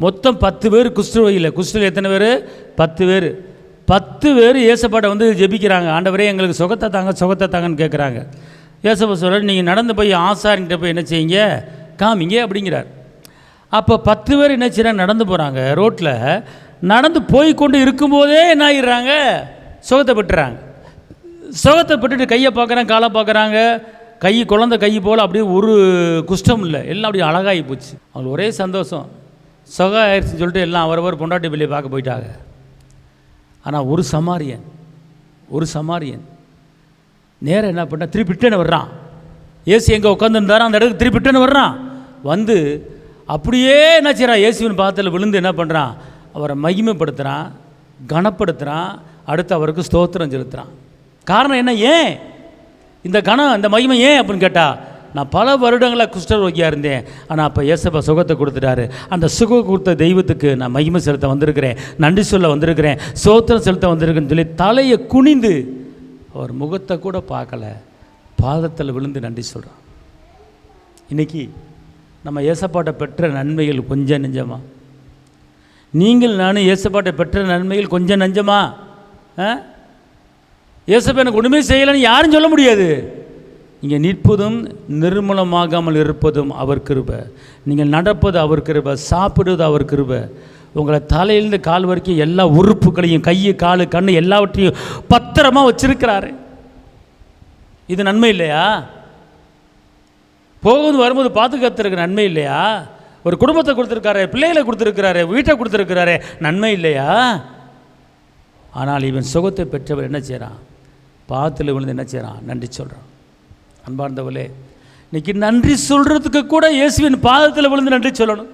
மொத்தம் 10 பேர் குஷ்டரோகியில் எத்தனை பேர்? 10 பேர். 10 பேர் ஏசப்பாட்டை வந்து ஜெபிக்கிறாங்க, ஆண்டவரே எங்களுக்கு சுகத்தை தாங்கன்னு கேட்குறாங்க. ஏசப்பா சொல்கிறார், நீங்கள் நடந்து போய் ஆசாரிகிட்ட போய் என்ன செய்யுங்க, காமிங்க அப்படிங்கிறார். அப்போ 10 பேர் என்ன செய்கிறாங்க, நடந்து போகிறாங்க. ரோட்டில் நடந்து போய் கொண்டு இருக்கும்போதே என்ன ஆகிடுறாங்க, சுகத்தை பெற்றுறாங்க. சுகத்தை பெற்றுட்டு கையை பார்க்குறாங்க, காலை பார்க்குறாங்க, குழந்தை கை போல் அப்படியே ஒரு குஷ்டம் இல்லை, எல்லாம் அப்படியே அழகாகி போச்சு. அவங்களுக்கு ஒரே சந்தோஷம், சுகம் ஆயிடுச்சுன்னு சொல்லிட்டு எல்லாம் அவரவர் பொண்டாட்டி பிள்ளையை பார்க்க போயிட்டாங்க. ஆனால் ஒரு சமாரியன் நேரம் என்ன பண்ணால் திருப்பிட்டேன்னு வர்றான். ஏசு எங்கே உட்காந்துருந்தாரோ அந்த இடத்துக்கு திருப்பிட்டேன்னு வர்றான். வந்து அப்படியே என்ன செய்கிறான், இயேசுவின் பாதத்தில் விழுந்து என்ன பண்ணுறான், அவரை மகிமைப்படுத்துகிறான், கனப்படுத்துகிறான், அடுத்து அவருக்கு ஸ்தோத்திரம் செலுத்துகிறான். காரணம் என்ன, ஏன் இந்த கணம் இந்த மகிமை ஏன் அப்படின்னு கேட்டால், நான் பல வருடங்களாக குஷ்டரோகியாக இருந்தேன், ஆனால் அப்போ ஏசப்பா சுகத்தை கொடுத்துட்டாரு. அந்த சுகம் கொடுத்த தெய்வத்துக்கு நான் மகிமை செலுத்த வந்திருக்கிறேன், நன்றி சொல்ல வந்திருக்கிறேன், ஸ்தோத்திரம் செலுத்த வந்திருக்கேன்னு சொல்லி தலையை குனிந்து அவர் முகத்தை கூட பார்க்கல, பாதத்தில் விழுந்து நன்றி சொல்கிறான். இன்றைக்கி நம்ம ஏசப்பாட்டை பெற்ற நன்மைகள் கொஞ்சம் நெஞ்சமா? நீங்கள் நானும் ஏசப்பாட்டை பெற்ற நன்மைகள் கொஞ்சம் நெஞ்சமா? ஏசப்பா எனக்கு ஒன்றுமே செய்யலைன்னு யாரும் சொல்ல முடியாது. நீங்கள் நிற்பதும் நிர்மூலமாகாமல் இருப்பதும் அவர் கிருபை, நீங்கள் நடப்பது அவர் கிருபை, சாப்பிடுவது அவர் கிருபை. உங்களை தலையிலிருந்து கால் வரைக்கும் எல்லா உறுப்புகளையும், கை காலு கண்ணு எல்லாவற்றையும் பத்திரமாக வச்சிருக்கிறாரு. இது நன்மை இல்லையா? போகுது வரும்போது பாதுகாத்துருக்க நன்மை இல்லையா? ஒரு குடும்பத்தை கொடுத்துருக்காரு, பிள்ளைகளை கொடுத்துருக்கிறாரு, வீட்டை கொடுத்துருக்கிறாரு, நன்மை இல்லையா? ஆனால் இவன் சுகத்தை பெற்றவர் என்ன செய்கிறான், பாதத்தில் விழுந்து என்ன செய்கிறான், நன்றி சொல்கிறான். அன்பார்ந்தவளே, இன்றைக்கி நன்றி சொல்கிறதுக்கு கூட இயேசுவின் பாதத்தில் விழுந்து நன்றி சொல்லணும்.